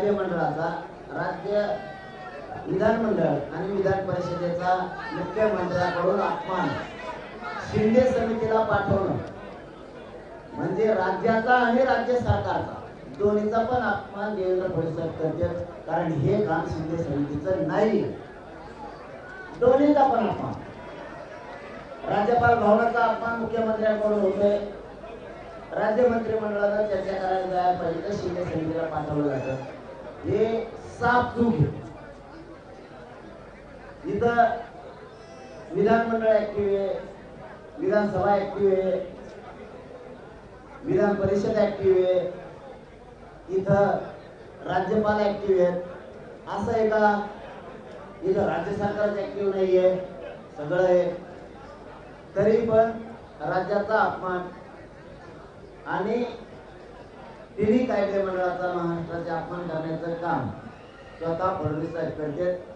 कायदे मंडळाचा, राज्य विधानमंडळ आणि विधान परिषदेचा मुख्यमंत्र्याकडून अपमान शिंदे समितीला पाठवणं म्हणजे राज्याचा आणि राज्य सरकारचा दोन्हीचा पण अपमान देवेंद्र फडणवीस करते. कारण हे काम शिंदे समितीचं नाही, दोन्हीचा पण अपमान. राज्यपाल भवनाचा अपमान मुख्यमंत्र्यांकडून होतोय, राज्य मंत्रिमंडळानं चर्चा करायला जायला पाहिजे तर शिंदे समितीला पाठवलं जातं. हे साफ चूक आहे. इथं विधानमंडळ ऍक्टिव्ह आहे, विधानसभा ऍक्टिव्ह आहे, विधान परिषद ऍक्टिव्ह आहे, इथं राज्यपाल ऍक्टिव्ह आहेत. असं आहे का इथं राज्य सरकार ऍक्टिव्ह नाहीये? सगळं आहे. तरी पण राज्याचा अपमान आणि तिन्ही कायदे मंडळाचा महाराष्ट्राचे अपमान करण्याचं काम स्वतः फडणवीस साहेब करतात.